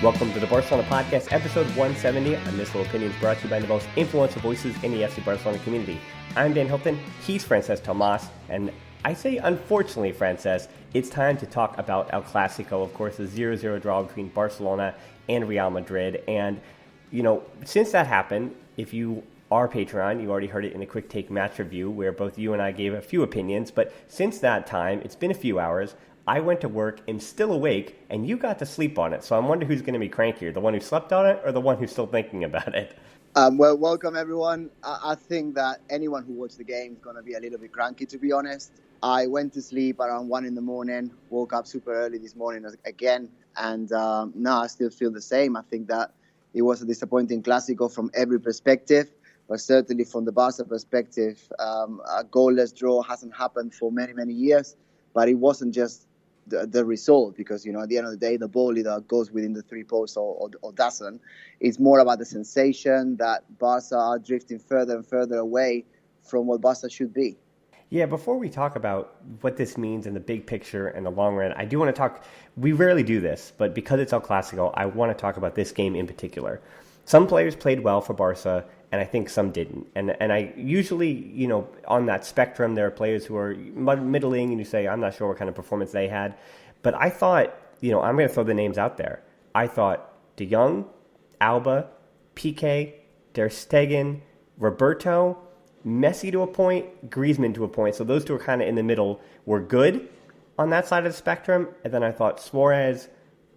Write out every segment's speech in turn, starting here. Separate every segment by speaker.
Speaker 1: Welcome to the Barcelona Podcast, episode 170. I'm This Little Opinions, brought to you by the most influential voices in the FC Barcelona community. I'm Dan Hilton, he's Francesc Tomas, and I say, unfortunately, Francesc, it's time to talk about El Clásico, of course, the 0-0 draw between Barcelona and Real Madrid. And, you know, since that happened, if you are Patreon, you already heard it in a quick take match review where both you and I gave a few opinions. But since that time, it's been a few hours. I went to work and still awake, and you got to sleep on it. So I wonder who's going to be crankier, the one who slept on it or the one who's still thinking about it?
Speaker 2: Well, welcome, everyone. I think that anyone who watched the game is going to be a little bit cranky, to be honest. I went to sleep around 1 a.m, woke up super early this morning again, and now I still feel the same. I think that it was a disappointing Clásico from every perspective, but certainly from the Barça perspective, a goalless draw hasn't happened for many, many years, but it wasn't just the result, because, you know, at the end of the day, the ball either goes within the three posts or doesn't. It's more about the sensation that Barça are drifting further and further away from what Barça should be.
Speaker 1: Yeah, before we talk about what this means in the big picture and the long run, I do want to talk, we rarely do this, but because it's El Clásico, I want to talk about this game in particular. Some players played well for Barça, and I think some didn't. And I usually, you know, on that spectrum, there are players who are middling, and you say, I'm not sure what kind of performance they had. But I thought, you know, I'm going to throw the names out there. I thought De Jong, Alba, Piqué, Ter Stegen, Roberto, Messi to a point, Griezmann to a point. So those two are kind of in the middle, were good on that side of the spectrum. And then I thought Suarez,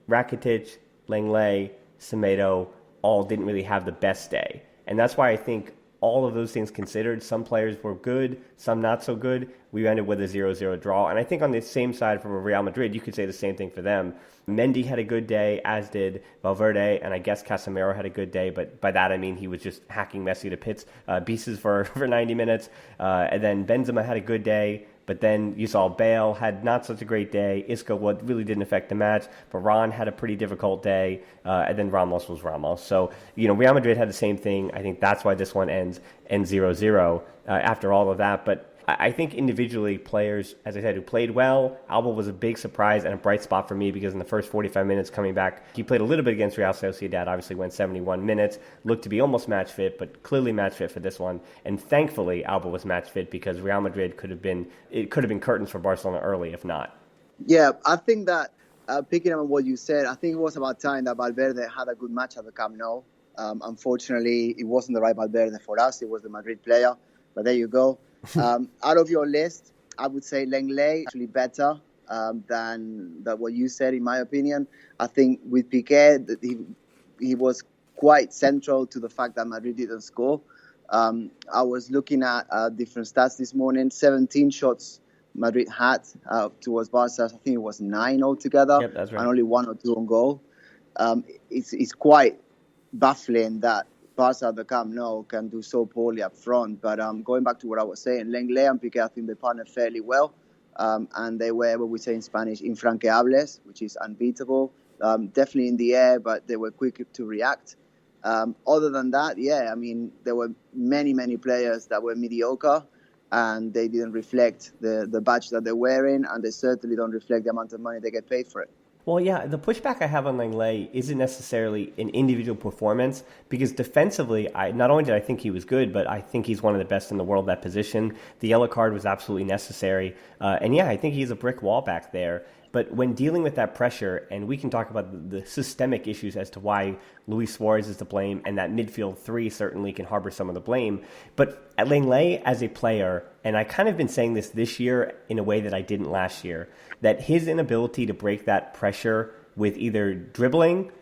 Speaker 1: Rakitic, Lenglet, Semedo all didn't really have the best day. And that's why I think all of those things considered, some players were good, some not so good. We ended with a 0-0 draw. And I think on the same side from Real Madrid, you could say the same thing for them. Mendy had a good day, as did Valverde, and I guess Casemiro had a good day. But by that, I mean he was just hacking Messi to pieces for 90 minutes. And then Benzema had a good day. But then you saw Bale had not such a great day. Isco really didn't affect the match. Varane had a pretty difficult day. And then Ramos was Ramos. So, you know, Real Madrid had the same thing. I think that's why this one ends 0-0 after all of that. But I think individually players, as I said, who played well, Alba was a big surprise and a bright spot for me because in the first 45 minutes coming back, he played a little bit against Real Sociedad, obviously went 71 minutes, looked to be almost match fit, but clearly match fit for this one. And thankfully, Alba was match fit because Real Madrid could have been curtains for Barcelona early, if not.
Speaker 2: Yeah, I think that picking up on what you said, I think it was about time that Valverde had a good match at the Camp Nou. Unfortunately, it wasn't the right Valverde for us. It was the Madrid player. But there you go. Out of your list, I would say Lenglet actually better than what you said, in my opinion. I think with Piqué, he was quite central to the fact that Madrid didn't score. I was looking at different stats this morning. 17 shots Madrid had towards Barça. I think it was 9 altogether.
Speaker 1: Yep, that's right.
Speaker 2: And only 1 or 2 on goal. It's quite baffling that Barça at the Camp Nou can do so poorly up front. But going back to what I was saying, Lenglet and Piqué, I think they partnered fairly well. And they were, what we say in Spanish, infranqueables, which is unbeatable. Definitely in the air, but they were quick to react. Other than that, yeah, I mean, there were many, many players that were mediocre, and they didn't reflect the badge that they're wearing, and they certainly don't reflect the amount of money they get paid for it.
Speaker 1: Well, yeah, the pushback I have on Lenglet isn't necessarily an individual performance because defensively, not only did I think he was good, but I think he's one of the best in the world at that position. The yellow card was absolutely necessary. And yeah, I think he's a brick wall back there. But when dealing with that pressure, and we can talk about the systemic issues as to why Luis Suarez is to blame, and that midfield three certainly can harbor some of the blame. But at Lenglet as a player, and I kind of been saying this year in a way that I didn't last year, that his inability to break that pressure with either dribbling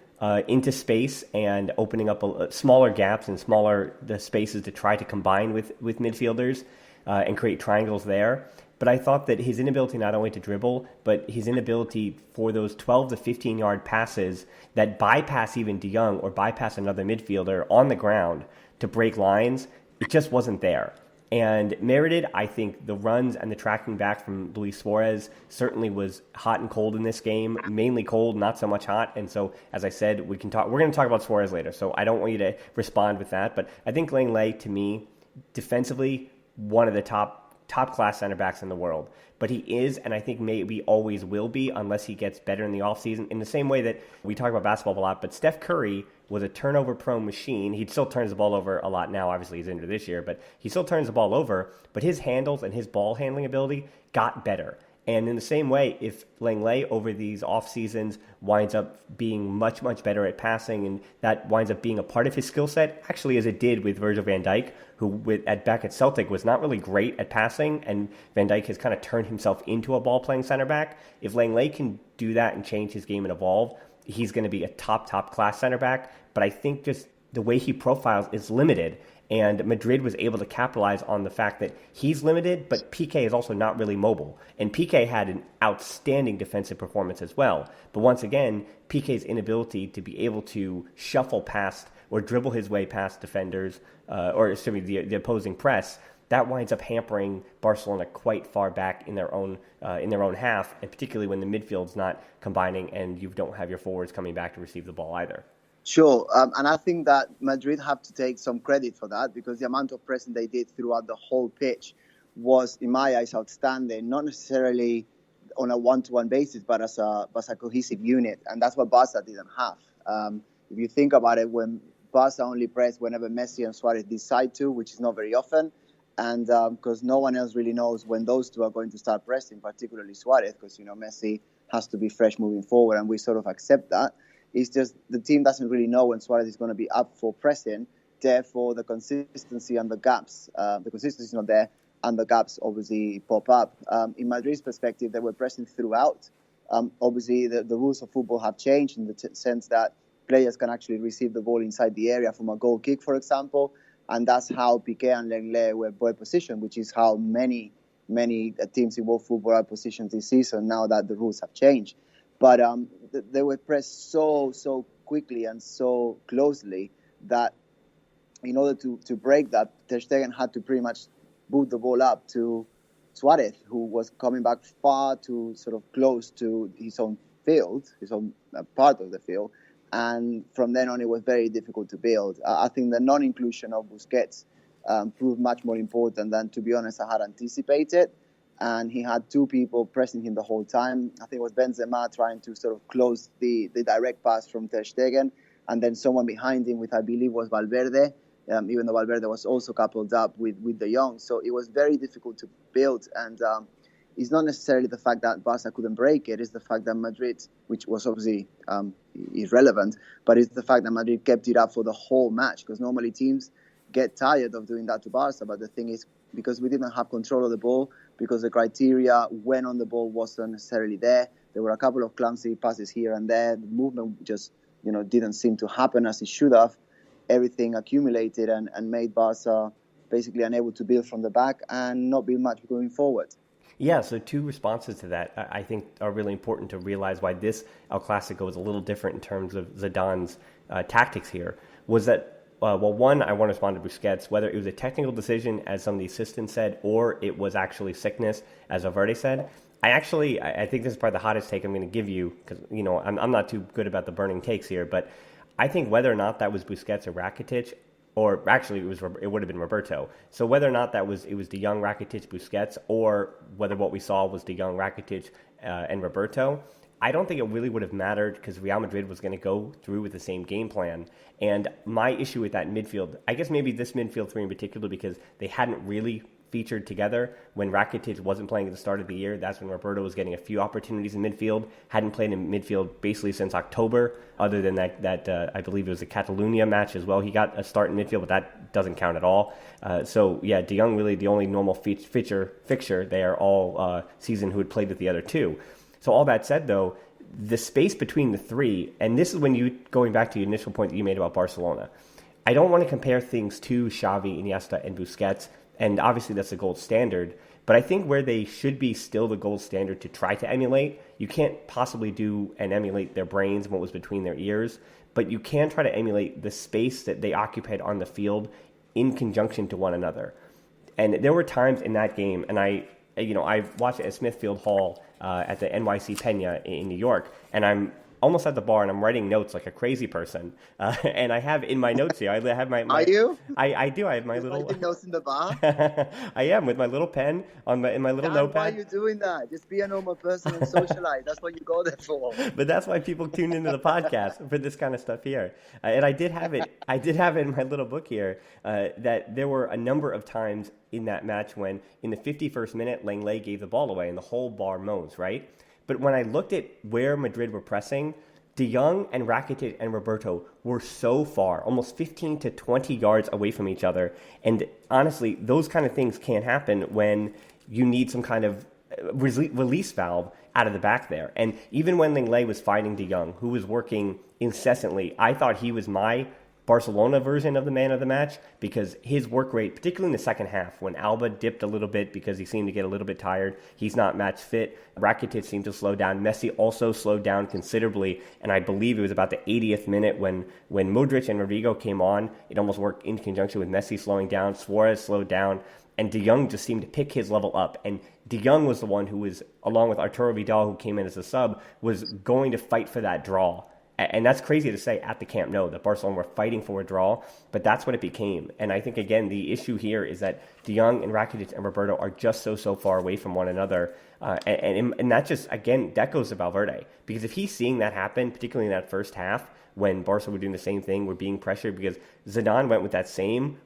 Speaker 1: into space and opening up smaller gaps and the spaces to try to combine with midfielders and create triangles there. But I thought that his inability not only to dribble, but his inability for those 12 to 15-yard passes that bypass even De Jong or bypass another midfielder on the ground to break lines, it just wasn't there. And merited, I think, the runs and the tracking back from Luis Suarez certainly was hot and cold in this game, mainly cold, not so much hot. And so, as I said, we're going to talk about Suarez later, so I don't want you to respond with that. But I think Lenglet, to me, defensively, one of the top top-class center backs in the world. But he is, and I think maybe always will be, unless he gets better in the offseason, in the same way that we talk about basketball a lot, but Steph Curry was a turnover-prone machine. He still turns the ball over a lot now. Obviously, he's injured this year, but he still turns the ball over. But his handles and his ball handling ability got better. And in the same way, if Langley over these off seasons winds up being much, much better at passing, and that winds up being a part of his skill set, actually as it did with Virgil van Dijk, who back at Celtic was not really great at passing, and Van Dijk has kind of turned himself into a ball-playing center back. If Langley can do that and change his game and evolve, he's going to be a top class center back. But I think just the way he profiles is limited. And Madrid was able to capitalize on the fact that he's limited, but PK is also not really mobile. And PK had an outstanding defensive performance as well. But once again, PK's inability to be able to shuffle past or dribble his way past defenders, the opposing press, that winds up hampering Barcelona quite far back in their own half, and particularly when the midfield's not combining and you don't have your forwards coming back to receive the ball either.
Speaker 2: Sure, and I think that Madrid have to take some credit for that, because the amount of pressing they did throughout the whole pitch was, in my eyes, outstanding. Not necessarily on a one-to-one basis, but as a cohesive unit, and that's what Barça didn't have. If you think about it, when Barça only press whenever Messi and Suarez decide to, which is not very often, and because no one else really knows when those two are going to start pressing, particularly Suarez, because Messi has to be fresh moving forward, and we sort of accept that. It's just the team doesn't really know when Suarez is going to be up for pressing. Therefore, the consistency and the gaps, the consistency is not there, and the gaps obviously pop up. In Madrid's perspective, they were pressing throughout. Obviously, the rules of football have changed in the sense that players can actually receive the ball inside the area from a goal kick, for example, and that's how Piqué and Lenglet were well positioned, which is how many teams in world football are positioned this season now that the rules have changed. But they were pressed so quickly and so closely that in order to break that, Ter Stegen had to pretty much boot the ball up to Suarez, who was coming back far too sort of close to his own field, his own part of the field. And from then on, it was very difficult to build. I think the non-inclusion of Busquets proved much more important than, to be honest, I had anticipated. And he had two people pressing him the whole time. I think it was Benzema trying to sort of close the direct pass from Ter Stegen, and then someone behind him, which I believe was Valverde, even though Valverde was also coupled up with the Jong. So it was very difficult to build. And it's not necessarily the fact that Barca couldn't break it. It's the fact that Madrid, which was obviously irrelevant, but it's the fact that Madrid kept it up for the whole match, because normally teams get tired of doing that to Barca. But the thing is, because we didn't have control of the ball, because the criteria when on the ball wasn't necessarily there. There were a couple of clumsy passes here and there. The movement just, didn't seem to happen as it should have. Everything accumulated and made Barca basically unable to build from the back and not build much going forward.
Speaker 1: Yeah, so two responses to that I think are really important to realize why this El Clásico is a little different in terms of Zidane's tactics here. Was that one, I want to respond to Busquets, whether it was a technical decision, as some of the assistants said, or it was actually sickness, as Valverde said. I think this is probably the hottest take I'm going to give you, because, I'm not too good about the burning takes here, but I think whether or not that was Busquets or Rakitic, or actually it would have been Roberto. So whether or not it was De Jong, Rakitic, Busquets, or whether what we saw was De Jong, Rakitic, and Roberto, I don't think it really would have mattered, because Real Madrid was going to go through with the same game plan. And my issue with that midfield, I guess maybe this midfield three in particular, because they hadn't really featured together. When Rakitic wasn't playing at the start of the year, that's when Roberto was getting a few opportunities in midfield. Hadn't played in midfield basically since October, other than that I believe it was a Catalonia match as well. He got a start in midfield, but that doesn't count at all. So yeah, De Jong really the only normal fixture there all season who had played with the other two. So all that said, though, the space between the three, and this is when going back to the initial point that you made about Barcelona, I don't want to compare things to Xavi, Iniesta, and Busquets, and obviously that's the gold standard, but I think where they should be still the gold standard to try to emulate, you can't possibly do and emulate their brains and what was between their ears, but you can try to emulate the space that they occupied on the field in conjunction to one another. And there were times in that game, and I watched it at Smithfield Hall at the NYC Peña in New York, and I'm almost at the bar, and I'm writing notes like a crazy person. And I have in my notes here, I have my
Speaker 2: Are you?
Speaker 1: I do. I have my
Speaker 2: You're
Speaker 1: little
Speaker 2: writing notes in the bar?
Speaker 1: I am, with my little pen in my little
Speaker 2: Dan,
Speaker 1: notepad.
Speaker 2: why are you doing that? Just be a normal person and socialize. That's what you go there for.
Speaker 1: But that's why people tune into the podcast, for this kind of stuff here. And I did have it. I did have it in my little book here that there were a number of times in that match when, in the 51st minute, Lenglet gave the ball away and the whole bar moans, right? But when I looked at where Madrid were pressing, De Jong and Rakitic and Roberto were so far, almost 15 to 20 yards away from each other. And honestly, those kind of things can't happen when you need some kind of release valve out of the back there. And even when Lenglet was fighting De Jong, who was working incessantly, I thought he was my Barcelona version of the man of the match, because his work rate, particularly in the second half, when Alba dipped a little bit because he seemed to get a little bit tired, he's not match fit. Rakitic seemed to slow down. Messi also slowed down considerably, and I believe it was about the 80th minute when Modric and Rodrigo came on, it almost worked in conjunction with Messi slowing down. Suarez slowed down, and De Jong just seemed to pick his level up. And De Jong was the one who was, along with Arturo Vidal, who came in as a sub, was going to fight for that draw. And that's crazy to say at the Camp Nou, that Barcelona were fighting for a draw, but that's what it became. And I think, again, the issue here is that De Jong and Rakitic and Roberto are just so far away from one another. And that just, again, that goes to Valverde. Because if he's seeing that happen, particularly in that first half, when Barca were doing the same thing, were being pressured, because Zidane went with that same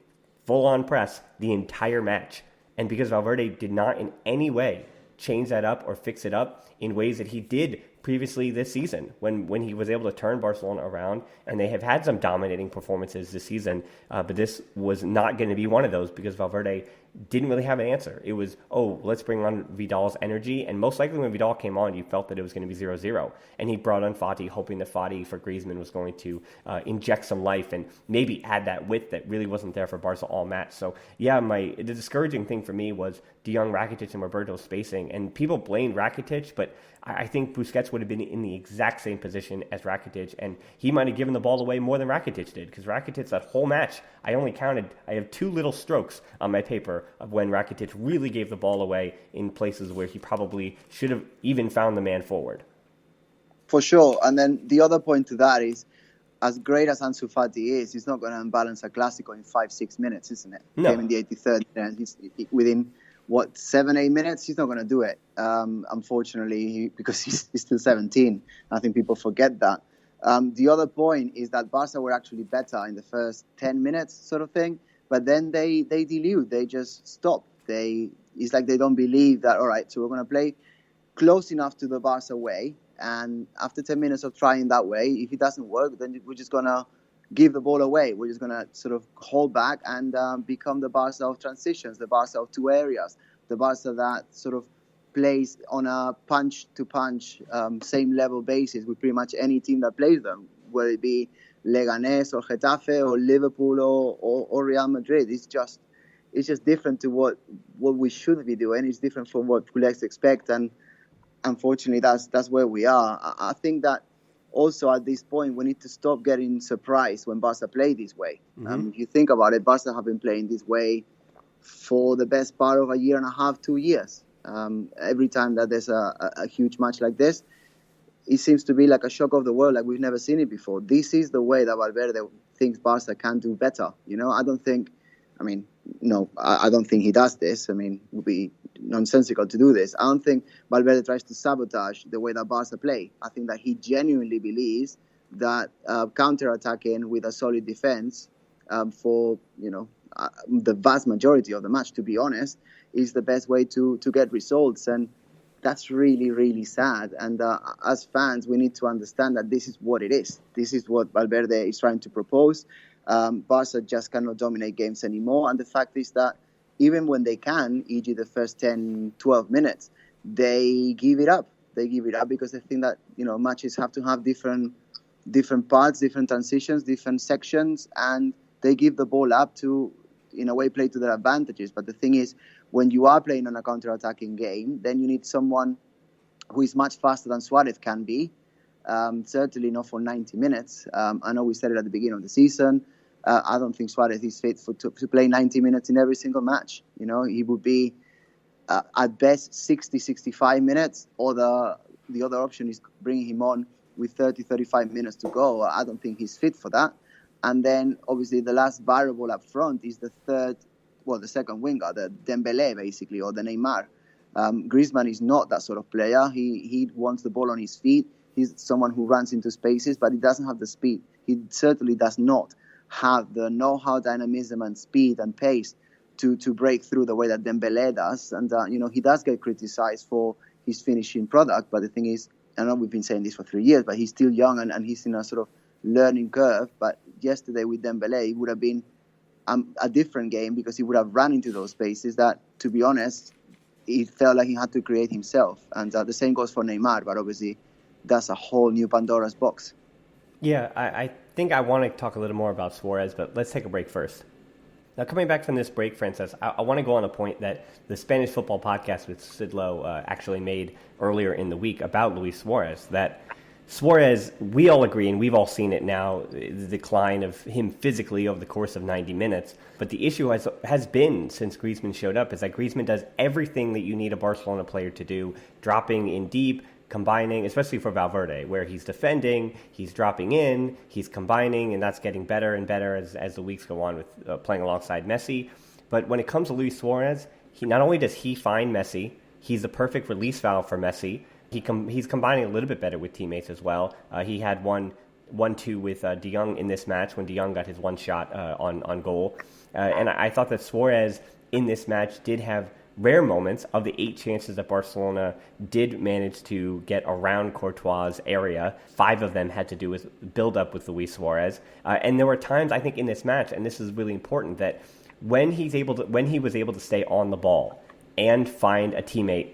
Speaker 1: full-on press the entire match. And because Valverde did not in any way change that up or fix it up in ways that he did previously this season, when he was able to turn Barcelona around, and they have had some dominating performances this season, but this was not going to be one of those, because Valverde didn't really have an answer. It was, let's bring on Vidal's energy, and most likely when Vidal came on, you felt that it was going to be 0-0, and he brought on Fati, hoping that Fati for Griezmann was going to inject some life and maybe add that width that really wasn't there for Barca all match. So yeah, the discouraging thing for me was De Jong, Rakitic, and Roberto's spacing, and people blamed Rakitic, but I think Busquets would have been in the exact same position as Rakitic, and he might have given the ball away more than Rakitic did, because Rakitic, that whole match, I have 2 little strokes on my paper of when Rakitic really gave the ball away in places where he probably should have even found the man forward.
Speaker 2: For sure. And then the other point to that is, as great as Ansu Fati is, he's not going to unbalance a Clásico in 5-6 minutes, isn't it?
Speaker 1: No.
Speaker 2: Came in the 83rd, and he's within 7-8 minutes, he's not going to do it. Unfortunately, because he's still 17. I think people forget that. The other point is that Barca were actually better in the first 10 minutes, sort of thing. But then they dilute. They just stop. It's like they don't believe that, all right, so we're going to play close enough to the Barca way. And after 10 minutes of trying that way, if it doesn't work, then we're just going to give the ball away. We're just going to sort of hold back and become the Barca of transitions, the Barca of 2 areas, the Barca that sort of plays on a punch-to-punch, same level basis with pretty much any team that plays them, whether it be Leganés or Getafe or Liverpool or Real Madrid. It's just different to what we should be doing. It's different from what culés expect, and unfortunately, that's where we are. I think that also at this point, we need to stop getting surprised when Barca play this way.
Speaker 1: Mm-hmm.
Speaker 2: If you think about it, Barca have been playing this way for the best part of a year and a half, 2 years. Every time that there's a huge match like this, it seems to be like a shock of the world, like we've never seen it before. This is the way that Valverde thinks Barca can do better. I don't think he does this. It would be nonsensical to do this. I don't think Valverde tries to sabotage the way that Barca play. I think that he genuinely believes that counter-attacking with a solid defense for the vast majority of the match, to be honest, is the best way to get results. And that's really, really sad. And as fans, we need to understand that this is what it is. This is what Valverde is trying to propose. Barca just cannot dominate games anymore. And the fact is that even when they can, e.g. the first 10, 12 minutes, they give it up. They give it up because they think that, matches have to have different parts, different transitions, different sections, and they give the ball up to, in a way, play to their advantages. But the thing is, when you are playing on a counter-attacking game, then you need someone who is much faster than Suarez can be. Certainly not for 90 minutes. I know we said it at the beginning of the season. I don't think Suarez is fit to play 90 minutes in every single match. He would be at best 60, 65 minutes, or the other option is bringing him on with 30, 35 minutes to go. I don't think he's fit for that. And then, obviously, the last variable up front is the second winger, the Dembélé, basically, or the Neymar. Griezmann is not that sort of player. He wants the ball on his feet. He's someone who runs into spaces, but he doesn't have the speed. He certainly does not have the know-how, dynamism, and speed and pace to break through the way that Dembélé does. And, he does get criticized for his finishing product. But the thing is, I know we've been saying this for 3 years, but he's still young and he's in a sort of learning curve. But yesterday with Dembélé, it would have been a different game because he would have run into those spaces that, to be honest, he felt like he had to create himself. And the same goes for Neymar, but obviously that's a whole new Pandora's box.
Speaker 1: Yeah, I think I want to talk a little more about Suarez, but let's take a break first. Now, coming back from this break, Francesc, I want to go on a point that the Spanish Football Podcast with Sidlow actually made earlier in the week about Luis Suarez, that Suarez, we all agree, and we've all seen it now, the decline of him physically over the course of 90 minutes. But the issue has been, since Griezmann showed up, is that Griezmann does everything that you need a Barcelona player to do, dropping in deep, combining, especially for Valverde, where he's defending, he's dropping in, he's combining, and that's getting better and better as the weeks go on with playing alongside Messi. But when it comes to Luis Suarez, he not only does he find Messi, he's the perfect release valve for Messi. He's combining a little bit better with teammates as well. He had 1-2 with De Jong in this match when De Jong got his one shot on goal. And I thought that Suarez in this match did have rare moments. Of the 8 chances that Barcelona did manage to get around Courtois' area, 5 of them had to do with build up with Luis Suarez. And there were times, I think, in this match, and this is really important, that when he was able to stay on the ball and find a teammate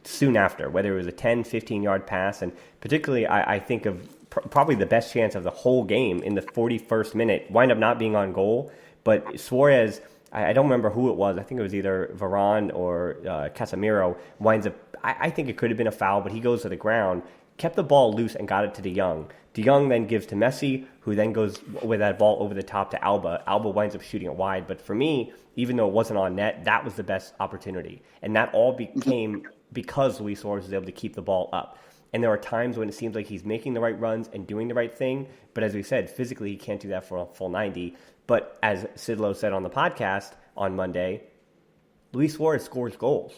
Speaker 1: soon after, whether it was a 10, 15-yard pass, and particularly I think of probably the best chance of the whole game in the 41st minute, wind up not being on goal, but Suarez, I don't remember who it was, I think it was either Varane or Casemiro, winds up, I think it could have been a foul, but he goes to the ground, kept the ball loose and got it to De Jong. De Jong then gives to Messi, who then goes with that ball over the top to Alba. Alba winds up shooting it wide, but for me, even though it wasn't on net, that was the best opportunity. And that all became because Luis Suarez was able to keep the ball up. And there are times when it seems like he's making the right runs and doing the right thing, but as we said, physically he can't do that for a full 90. But as Sidlow said on the podcast on Monday, Luis Suarez scores goals.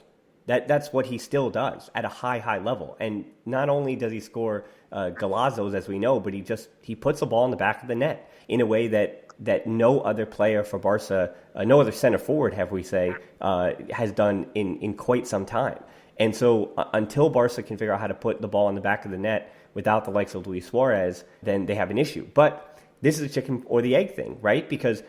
Speaker 1: That's what he still does at a high level. And not only does he score golazos, as we know, but he puts the ball in the back of the net in a way that no other player for Barca, no other center forward, has done in quite some time. And so until Barca can figure out how to put the ball in the back of the net without the likes of Luis Suarez, then they have an issue. But this is a chicken or the egg thing, right? Because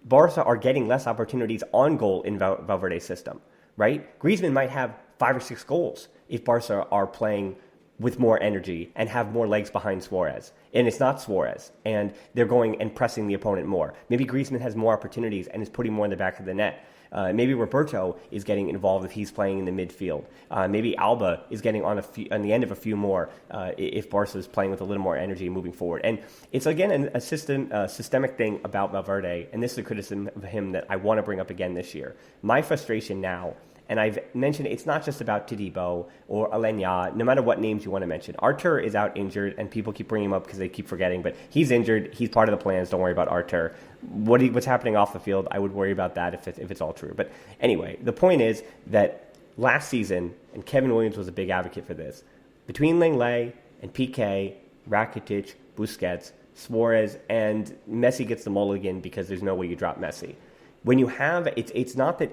Speaker 1: Barca are getting less opportunities on goal in Valverde's system, right? Griezmann might have 5 or 6 goals if Barca are playing with more energy and have more legs behind Suarez. And it's not Suarez. And they're going and pressing the opponent more. Maybe Griezmann has more opportunities and is putting more in the back of the net. Maybe Roberto is getting involved if he's playing in the midfield. Maybe Alba is getting on the end of a few more if Barca is playing with a little more energy moving forward. And it's, again, a systemic thing about Valverde, and this is a criticism of him that I want to bring up again this year. My frustration now, and I've mentioned it's not just about Todibo or Alenya, no matter what names you want to mention. Artur is out injured, and people keep bringing him up because they keep forgetting, but he's injured. He's part of the plans. Don't worry about Artur. What's happening off the field, I would worry about that if it's all true. But anyway, the point is that last season, and Kevin Williams was a big advocate for this, between Lenglet and Piqué, Rakitic, Busquets, Suarez, and Messi gets the mulligan because there's no way you drop Messi. When you have, it's not that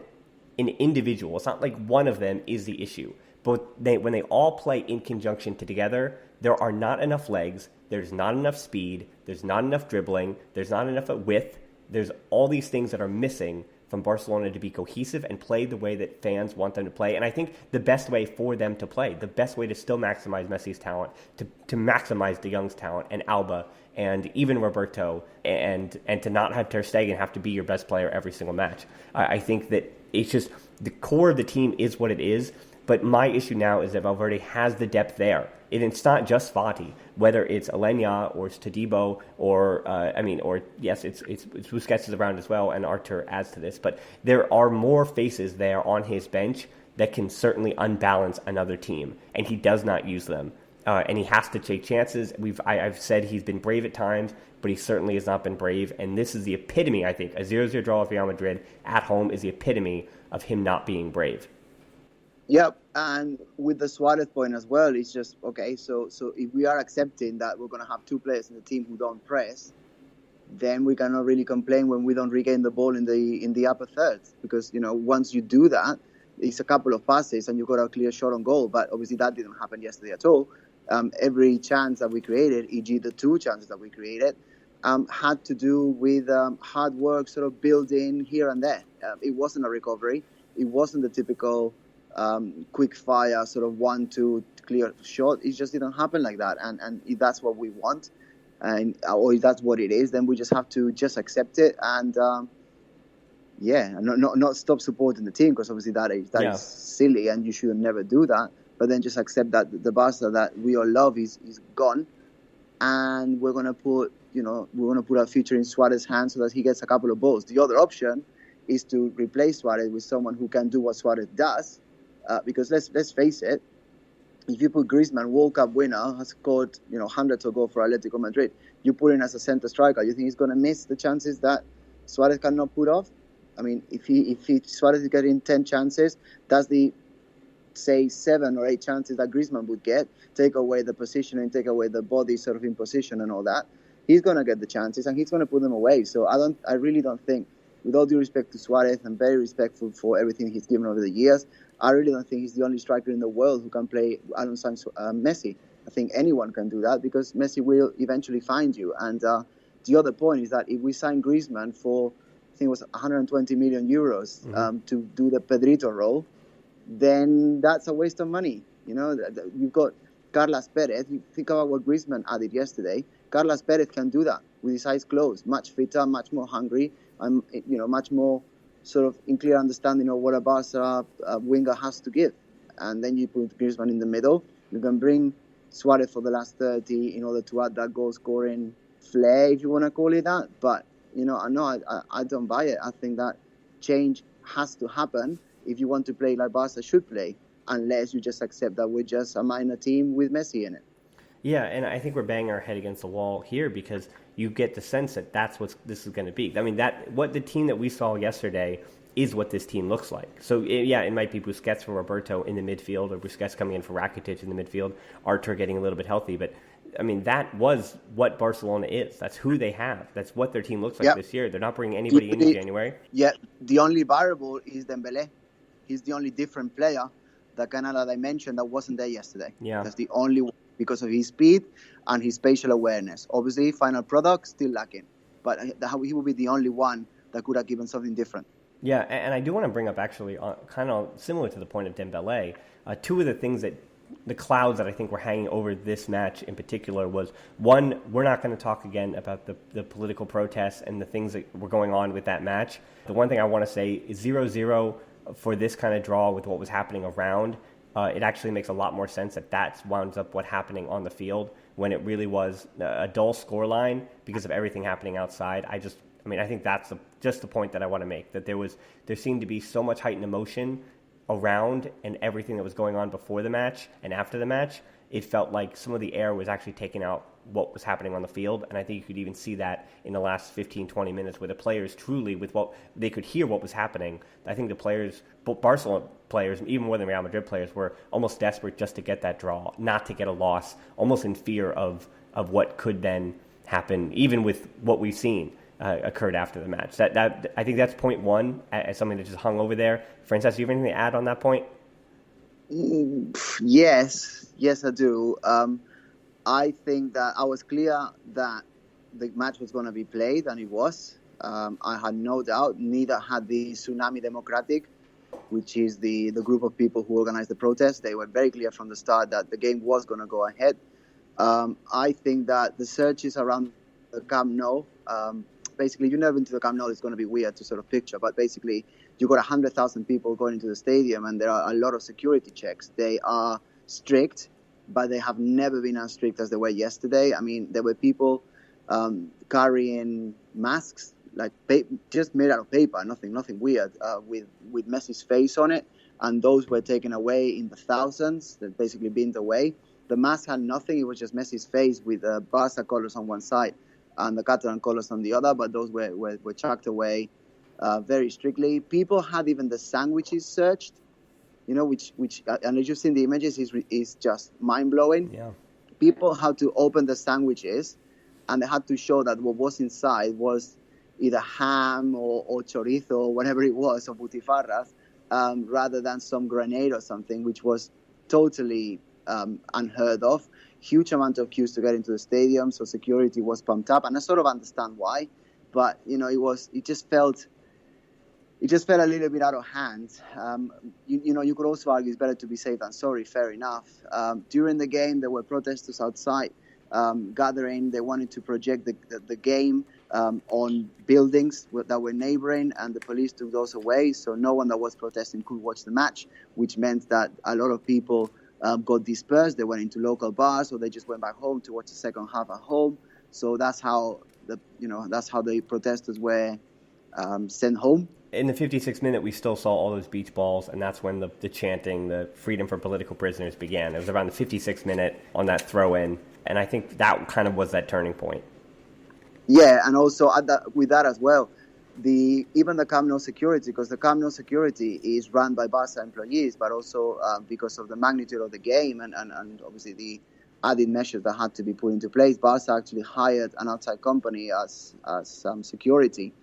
Speaker 1: an individual, it's not like one of them is the issue, but when they all play in conjunction together, there are not enough legs, there's not enough speed, there's not enough dribbling, there's not enough width, there's all these things that are missing from Barcelona to be cohesive and play the way that fans want them to play. And I think the best way for them to play, the best way to still maximize Messi's talent, to maximize De Jong's talent and Alba and even Roberto, and to not have Ter Stegen have to be your best player every single match. I think that it's just the core of the team is what it is. But my issue now is that Valverde has the depth there. And it's not just Fati, whether it's Alenya or it's Todibo it's Busquets is around as well, and Artur adds to this. But there are more faces there on his bench that can certainly unbalance another team, and he does not use them. and he has to take chances. I've said he's been brave at times, but he certainly has not been brave. And this is the epitome, I think. A 0-0 draw with Real Madrid at home is the epitome of him not being brave.
Speaker 2: Yep, and with the Suarez point as well, it's just, okay, so if we are accepting that we're going to have two players in the team who don't press, then we cannot really complain when we don't regain the ball in the upper third. Because, once you do that, it's a couple of passes and you've got a clear shot on goal. But obviously that didn't happen yesterday at all. Every chance that we created, e.g. the two chances that we created, had to do with hard work, sort of building here and there. It wasn't a recovery. It wasn't the typical quick fire, sort of 1-2 clear shot. It just didn't happen like that. And if that's what we want, or if that's what it is, then we just have to just accept it and not stop supporting the team, because obviously that is silly and you should never do that. But then just accept that the Barça that we all love is gone, and we're gonna put our future in Suarez's hands so that he gets a couple of balls. The other option is to replace Suarez with someone who can do what Suarez does, because let's face it, if you put Griezmann, World Cup winner, has scored hundreds of goals for Atletico Madrid, you put him as a centre striker, you think he's going to miss the chances that Suarez cannot put off? I mean, if Suarez is getting 10 chances, that's the, say, 7 or 8 chances that Griezmann would get. Take away the positioning, take away the body sort of in position and all that. He's going to get the chances and he's going to put them away. So I really don't think, with all due respect to Suarez, I'm very respectful for everything he's given over the years. I really don't think he's the only striker in the world who can play alongside Messi. I think anyone can do that because Messi will eventually find you. And the other point is that if we sign Griezmann for, I think it was 120 million euros to do the Pedrito role, then that's a waste of money. You've got Carlos Perez. You think about what Griezmann added yesterday. Carlos Perez can do that with his eyes closed, much fitter, much more hungry, and much more sort of in clear understanding of what a Barca winger has to give. And then you put Griezmann in the middle. You can bring Suarez for the last 30 in order to add that goal-scoring flair, if you want to call it that. But, I don't buy it. I think that change has to happen if you want to play like Barca should play, unless you just accept that we're just a minor team with Messi in it.
Speaker 1: Yeah, and I think we're banging our head against the wall here because you get the sense that that's what this is going to be. I mean, what the team that we saw yesterday is what this team looks like. So, it might be Busquets for Roberto in the midfield, or Busquets coming in for Rakitic in the midfield, Artur getting a little bit healthy. But, I mean, that was what Barcelona is. That's who they have. That's what their team looks like this year. They're not bringing anybody in January.
Speaker 2: Yeah, the only variable is Dembélé. He's the only different player that I mentioned that wasn't there yesterday.
Speaker 1: Yeah.
Speaker 2: That's the only one, because of his speed and his spatial awareness. Obviously, final product, still lacking. But he will be the only one that could have given something different.
Speaker 1: Yeah, and I do want to bring up, actually, kind of similar to the point of Dembélé, two of the things that, the clouds that I think were hanging over this match in particular was, one, we're not going to talk again about the political protests and the things that were going on with that match. The one thing I want to say is 0-0 for this kind of draw with what was happening around. It actually makes a lot more sense that winds up what happening on the field when it really was a dull scoreline because of everything happening outside. I think that's just the point that I want to make, that there seemed to be so much heightened emotion around and everything that was going on before the match and after the match. It felt like some of the air was actually taking out what was happening on the field, and I think you could even see that in the last 15-20 minutes where the players truly, with what they could hear what was happening. I think the players, Barcelona players, even more than Real Madrid players, were almost desperate just to get that draw, not to get a loss, almost in fear of what could then happen, even with what we've seen occurred after the match. That I think that's point one, as something that just hung over there. Francesc, do you have anything to add on that point?
Speaker 2: Yes, I do. I think that I was clear that the match was going to be played, and it was. I had no doubt. Neither had the Tsunami Democratic, which is the group of people who organized the protest. They were very clear from the start that the game was going to go ahead. I think that the searches around the Camp Nou, basically, you never been to the Camp Nou, it's going to be weird to sort of picture, but basically, you got 100,000 people going into the stadium, and there are a lot of security checks. They are strict, but they have never been as strict as they were yesterday. I mean, there were people carrying masks, like just made out of paper, nothing weird, with Messi's face on it, and those were taken away in the thousands, that basically binned away. The mask had nothing. It was just Messi's face with Barça colours on one side and the Catalan colours on the other, but those were chucked away very strictly. People had even the sandwiches searched, which and as you've seen the images, is just mind-blowing.
Speaker 1: Yeah.
Speaker 2: People had to open the sandwiches, and they had to show that what was inside was either ham or chorizo or whatever it was, or butifarras, rather than some grenade or something, which was totally unheard of. Huge amount of queues to get into the stadium, so security was pumped up, and I sort of understand why. But it just felt a little bit out of hand. You could also argue it's better to be safe than sorry. Fair enough. During the game, there were protesters outside gathering. They wanted to project the game on buildings that were neighboring, and the police took those away. So no one that was protesting could watch the match, which meant that a lot of people got dispersed. They went into local bars, or they just went back home to watch the second half at home. So that's how the protesters were sent home.
Speaker 1: In the 56th minute, we still saw all those beach balls, and that's when the chanting, the freedom for political prisoners began. It was around the 56th minute on that throw-in, and I think that kind of was that turning point.
Speaker 2: Yeah, and also with that as well, even the Camp Nou security, because the Camp Nou security is run by Barça employees, but also because of the magnitude of the game and obviously the added measures that had to be put into place, Barça actually hired an outside company as security.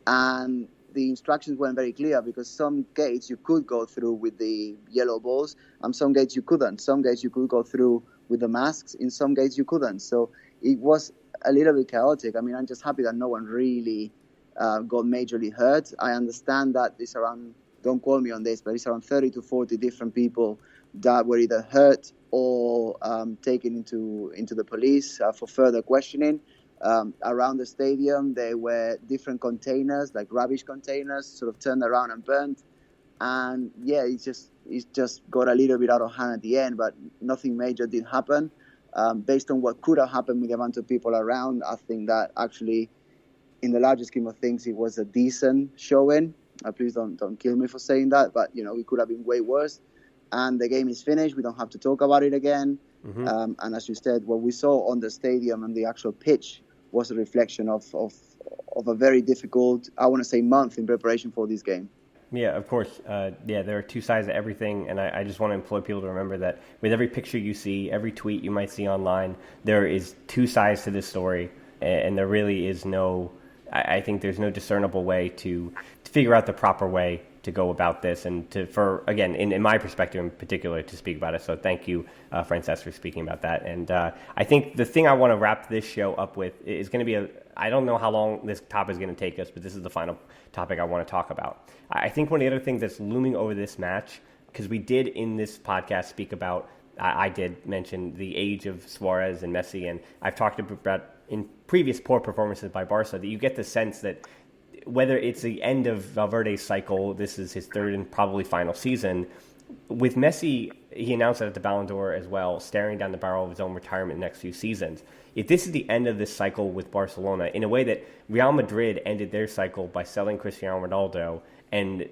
Speaker 2: And the instructions weren't very clear, because some gates you could go through with the yellow balls, and some gates you couldn't. Some gates you could go through with the masks, in some gates you couldn't. So it was a little bit chaotic. I mean, I'm just happy that no one really got majorly hurt. I understand that it's around, don't quote me on this, but it's around 30 to 40 different people that were either hurt or taken into the police for further questioning. Around the stadium, there were different containers, like rubbish containers, sort of turned around and burnt. And yeah, it just got a little bit out of hand at the end, but nothing major did happen. Based on what could have happened with the amount of people around, I think that actually, in the larger scheme of things, it was a decent showing. Please don't kill me for saying that, but it could have been way worse. And the game is finished. We don't have to talk about it again. Mm-hmm. And as you said, what we saw on the stadium and the actual pitch was a reflection of a very difficult, I want to say, month in preparation for this game.
Speaker 1: Yeah, of course. There are two sides to everything, and I just want to implore people to remember that with every picture you see, every tweet you might see online, there is two sides to this story, and there really is I think there's no discernible way to figure out the proper way to go about this, and in my perspective in particular, to speak about it. So thank you, Francesc, for speaking about that. And I think the thing I want to wrap this show up with is going to be I don't know how long this topic is going to take us, but this is the final topic I want to talk about. I think one of the other things that's looming over this match, because we did in this podcast speak about, I did mention the age of Suarez and Messi, and I've talked about in previous poor performances by Barça that you get the sense that whether it's the end of Valverde's cycle, this is his third and probably final season. With Messi, he announced that at the Ballon d'Or as well, staring down the barrel of his own retirement in the next few seasons. If this is the end of this cycle with Barcelona, in a way that Real Madrid ended their cycle by selling Cristiano Ronaldo, and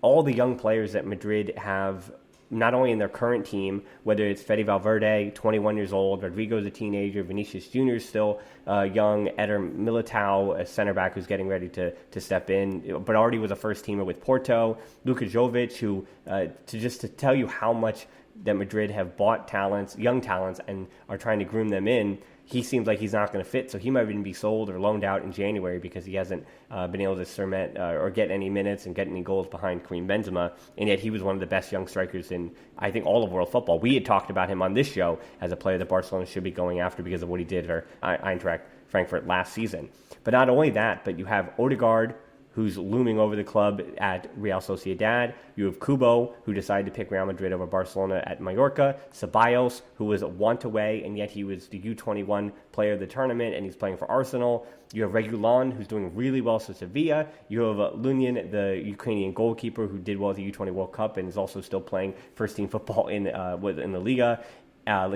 Speaker 1: all the young players that Madrid have, not only in their current team, whether it's Fede Valverde, 21 years old, Rodrigo's a teenager, Vinicius Jr. is still young, Eder Militao, a center back who's getting ready to step in, but already was a first teamer with Porto, Luka Jovic, who to tell you how much that Madrid have bought young talents, and are trying to groom them in. He seems like he's not going to fit, so he might even be sold or loaned out in January because he hasn't been able to cement or get any minutes and get any goals behind Karim Benzema, and yet he was one of the best young strikers in, I think, all of world football. We had talked about him on this show as a player that Barcelona should be going after because of what he did for Eintracht Frankfurt last season. But not only that, but you have Odegaard, who's looming over the club at Real Sociedad. You have Kubo, who decided to pick Real Madrid over Barcelona at Mallorca. Ceballos, who was want away, and yet he was the U21 player of the tournament, and he's playing for Arsenal. You have Reguilon, who's doing really well for Sevilla. You have Lunin, the Ukrainian goalkeeper, who did well at the U20 World Cup and is also still playing first-team football in the Liga.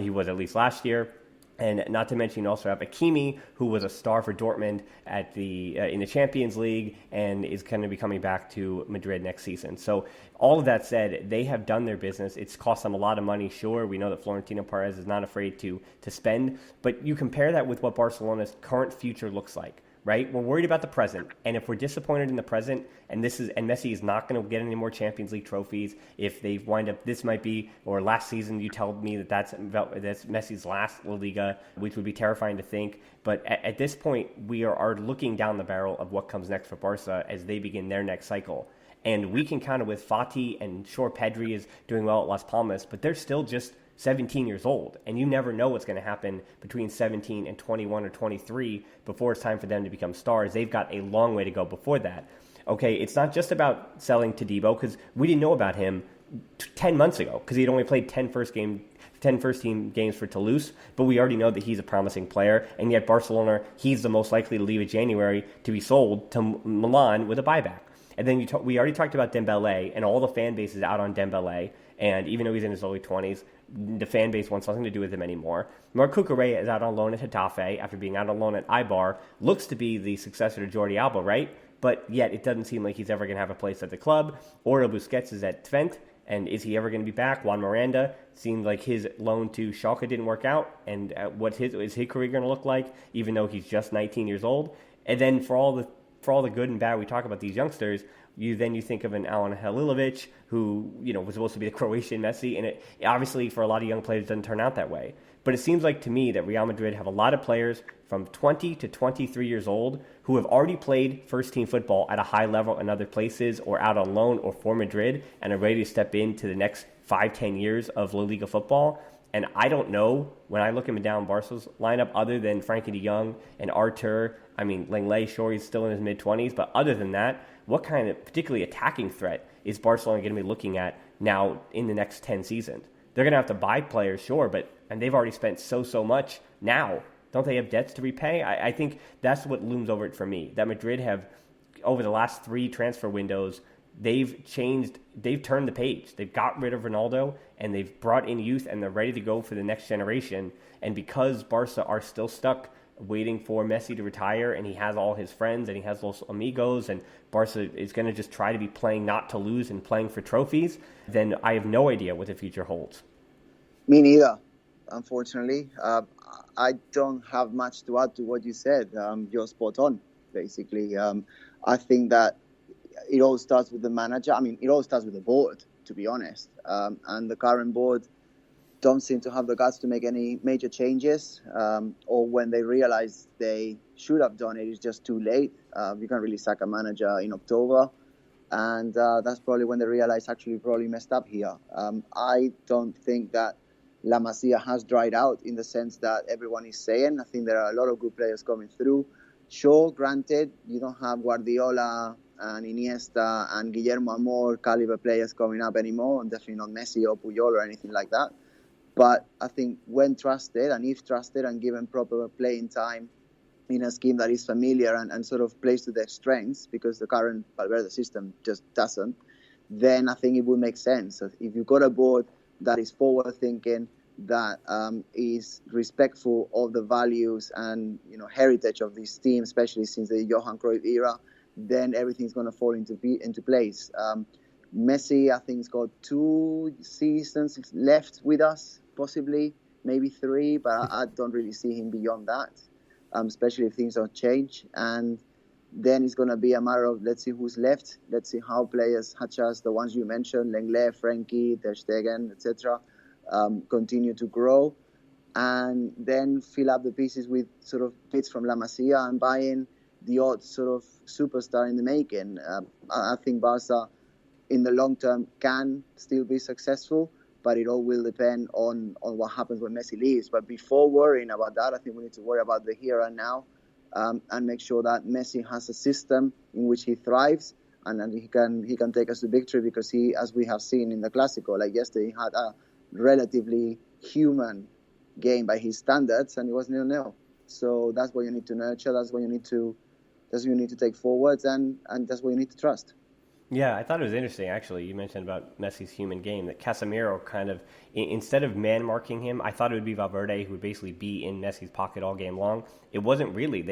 Speaker 1: He was at least last year. And not to mention, you also have Hakimi, who was a star for Dortmund at in the Champions League and is going to be coming back to Madrid next season. So all of that said, they have done their business. It's cost them a lot of money, sure. We know that Florentino Perez is not afraid to spend. But you compare that with what Barcelona's current future looks like. Right? We're worried about the present, and if we're disappointed in the present, and Messi is not going to get any more Champions League trophies, if they wind up, this might be, or last season you tell me that's Messi's last La Liga, which would be terrifying to think. But at this point, we are looking down the barrel of what comes next for Barca as they begin their next cycle. And we can count it with Fati, and sure, Pedri is doing well at Las Palmas, but they're still just 17 years old, and you never know what's going to happen between 17 and 21 or 23 before it's time for them to become stars. They've got a long way to go before that. Okay, it's not just about selling Todibo, because we didn't know about him 10 months ago, because he'd only played 10 first-team games for Toulouse, but we already know that he's a promising player, and yet Barcelona, he's the most likely to leave in January to be sold to Milan with a buyback. And then we already talked about Dembele, and all the fan base is out on Dembele, and even though he's in his early 20s, the fan base wants nothing to do with him anymore. Marc Cucurella is out on loan at Getafe after being out on loan at Eibar. Looks to be the successor to Jordi Alba, right? But yet it doesn't seem like he's ever going to have a place at the club. Oriol Busquets is at Twente, and is he ever going to be back? Juan Miranda seemed like his loan to Schalke didn't work out, and what is his career going to look like, even though he's just 19 years old? And then for all the good and bad we talk about these youngsters, you think of an Alen Halilovic, who was supposed to be the Croatian Messi, and it obviously for a lot of young players doesn't turn out that way. But it seems like to me that Real Madrid have a lot of players from 20 to 23 years old who have already played first-team football at a high level in other places or out on loan or for Madrid and are ready to step into the next 5-10 years of La Liga football. And I don't know, when I look him down Barca's lineup, other than Frankie de Jong and Artur, I mean, Lenglet, sure, he's still in his mid-20s, but other than that, what kind of particularly attacking threat is Barcelona going to be looking at now in the next 10 seasons? They're going to have to buy players, sure, and they've already spent so much now. Don't they have debts to repay? I think that's what looms over it for me, that Madrid have, over the last 3 transfer windows, they've turned the page. They've got rid of Ronaldo, and they've brought in youth, and they're ready to go for the next generation. And because Barca are still stuck waiting for Messi to retire, and he has all his friends, and he has Los Amigos, and Barca is going to just try to be playing not to lose and playing for trophies, then I have no idea what the future holds.
Speaker 2: Me neither, unfortunately. I don't have much to add to what you said. You're spot on, basically. I think that it all starts with the manager. I mean, it all starts with the board, to be honest. And the current board don't seem to have the guts to make any major changes, or when they realize they should have done it, it's just too late. You can't really sack a manager in October, and that's probably when they realize actually we probably messed up here. I don't think that La Masia has dried out in the sense that everyone is saying. I think there are a lot of good players coming through. Sure, granted, you don't have Guardiola and Iniesta and Guillermo Amor caliber players coming up anymore, and definitely not Messi or Puyol or anything like that. But I think when trusted, and if trusted and given proper playing time in a scheme that is familiar and sort of plays to their strengths, because the current Valverde system just doesn't, then I think it would make sense. So if you've got a board that is forward-thinking, that is respectful of the values and heritage of this team, especially since the Johan Cruyff era, then everything's going to fall into place. Messi, I think, has got 2 seasons left with us, possibly, maybe 3, but I don't really see him beyond that, especially if things don't change. And then it's going to be a matter of, let's see who's left. Let's see how players such as the ones you mentioned, Lenglet, Frenkie, Ter Stegen, etc., continue to grow, and then fill up the pieces with sort of bits from La Masia and buy in the odd sort of superstar in the making. I think Barca, in the long term, can still be successful, but it all will depend on what happens when Messi leaves. But before worrying about that, I think we need to worry about the here and now, and make sure that Messi has a system in which he thrives, and he can take us to victory, because he, as we have seen in the Clásico, like yesterday, he had a relatively human game by his standards, and it was 0-0. So that's what you need to nurture. That's what you need to take forwards, and that's what you need to trust.
Speaker 1: Yeah, I thought it was interesting, actually. You mentioned about Messi's human game, that Casemiro kind of, instead of man-marking him, I thought it would be Valverde who would basically be in Messi's pocket all game long. It wasn't really.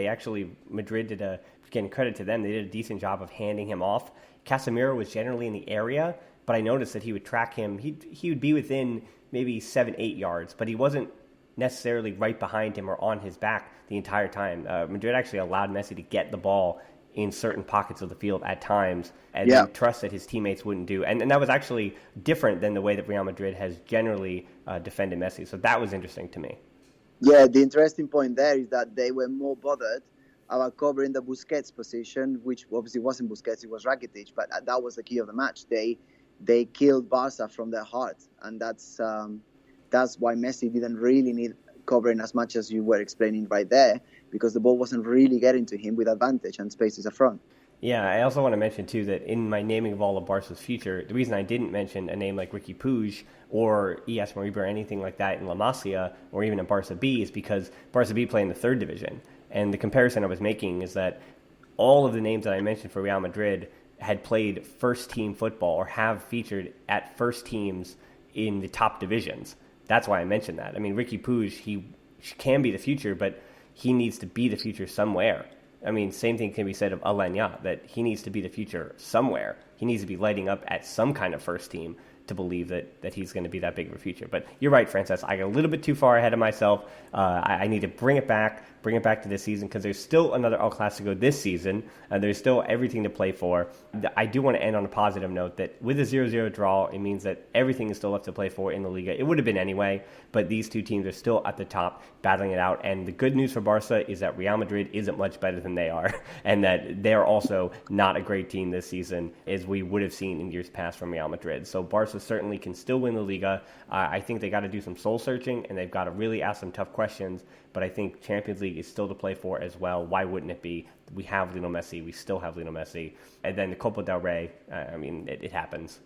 Speaker 1: Madrid did getting credit to them, they did a decent job of handing him off. Casemiro was generally in the area, but I noticed that he would track him. He would be within maybe 7-8 yards, but he wasn't necessarily right behind him or on his back the entire time. Madrid actually allowed Messi to get the ball in certain pockets of the field at times, and then trust that his teammates wouldn't do. And that was actually different than the way that Real Madrid has generally defended Messi. So that was interesting to me.
Speaker 2: Yeah, the interesting point there is that they were more bothered about covering the Busquets position, which obviously wasn't Busquets, it was Rakitic, but that was the key of the match. They killed Barca from their heart, and that's why Messi didn't really need covering as much as you were explaining right there, because the ball wasn't really getting to him with advantage and spaces up front.
Speaker 1: Yeah, I also want to mention, too, that in my naming of all of Barca's future, the reason I didn't mention a name like Riqui Puig or ES Mariba or anything like that in La Masia or even in Barça B is because Barça B play in the third division. And the comparison I was making is that all of the names that I mentioned for Real Madrid had played first-team football or have featured at first teams in the top divisions. That's why I mentioned that. I mean, Riqui Puig, he can be the future, but he needs to be the future somewhere. I mean, same thing can be said of Alanya, that he needs to be the future somewhere. He needs to be lighting up at some kind of first team to believe that he's going to be that big of a future. But you're right, Francesc. I got a little bit too far ahead of myself. I need to bring it back to this season, because there's still another El Clásico this season. There's still everything to play for. I do want to end on a positive note that with a 0-0 draw, it means that everything is still left to play for in the Liga. It would have been anyway, but these two teams are still at the top battling it out. And the good news for Barca is that Real Madrid isn't much better than they are, and that they're also not a great team this season, as we would have seen in years past from Real Madrid. So Barca certainly can still win the Liga. I think they got to do some soul searching, and they've got to really ask some tough questions. But I think Champions League is still to play for as well. Why wouldn't it be? We have Lionel Messi. We still have Lionel Messi. And then the Copa del Rey, I mean, it happens.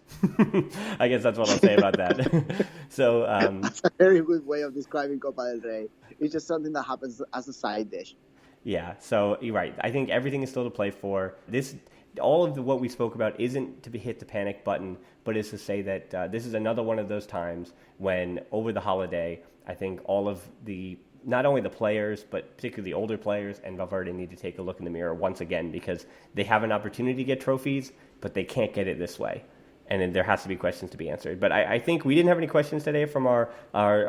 Speaker 1: I guess that's what I'll say about that. So
Speaker 2: that's a very good way of describing Copa del Rey. It's just something that happens as a side dish.
Speaker 1: Yeah, so you're right. I think everything is still to play for. All of what we spoke about isn't to hit the panic button, but is to say that this is another one of those times when, over the holiday, I think all of not only the players, but particularly the older players and Valverde need to take a look in the mirror once again, because they have an opportunity to get trophies, but they can't get it this way. And then there has to be questions to be answered. But I think we didn't have any questions today from our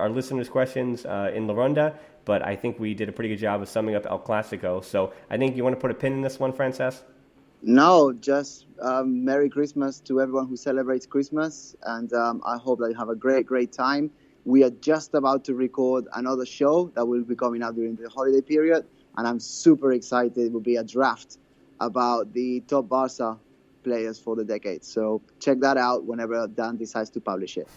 Speaker 1: listeners' questions in La Ronda, but I think we did a pretty good job of summing up El Clásico. So I think you want to put a pin in this one, Francesc?
Speaker 2: No, just Merry Christmas to everyone who celebrates Christmas, and I hope that you have a great, great time. We are just about to record another show that will be coming out during the holiday period, and I'm super excited. It will be a draft about the top Barca players for the decade. So check that out whenever Dan decides to publish it.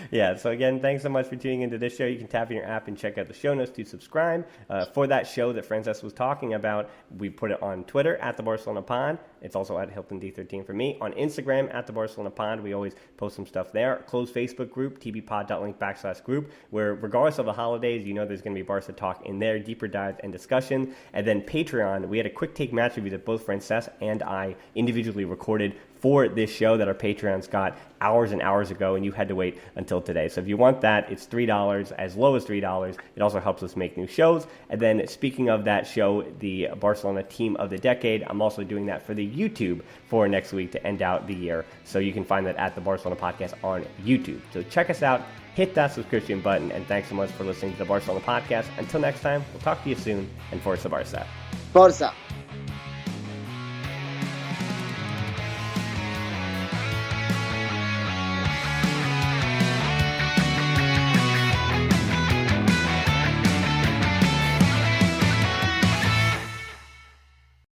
Speaker 1: Yeah, so again, thanks so much for tuning into this show. You can tap in your app and check out the show notes to subscribe. For that show that Francesc was talking about, we put it on Twitter at the Barcelona Pod. It's also at Hilton D13 for me. On Instagram at the Barcelona Pod, we always post some stuff there. Closed Facebook group, tbpod.link/group, where regardless of the holidays, you know there's going to be Barca talk in there, deeper dives and discussion. And then Patreon, we had a quick take match review that both Francesc and I individually recorded for this show that our Patreons got hours and hours ago, and you had to wait until today. So if you want that, it's $3, as low as $3. It also helps us make new shows. And then speaking of that show, the Barcelona Team of the Decade, I'm also doing that for the YouTube for next week to end out the year. So you can find that at the Barcelona Podcast on YouTube. So check us out, hit that subscription button, and thanks so much for listening to the Barcelona Podcast. Until next time, we'll talk to you soon, and Forza Barça.
Speaker 2: Forza!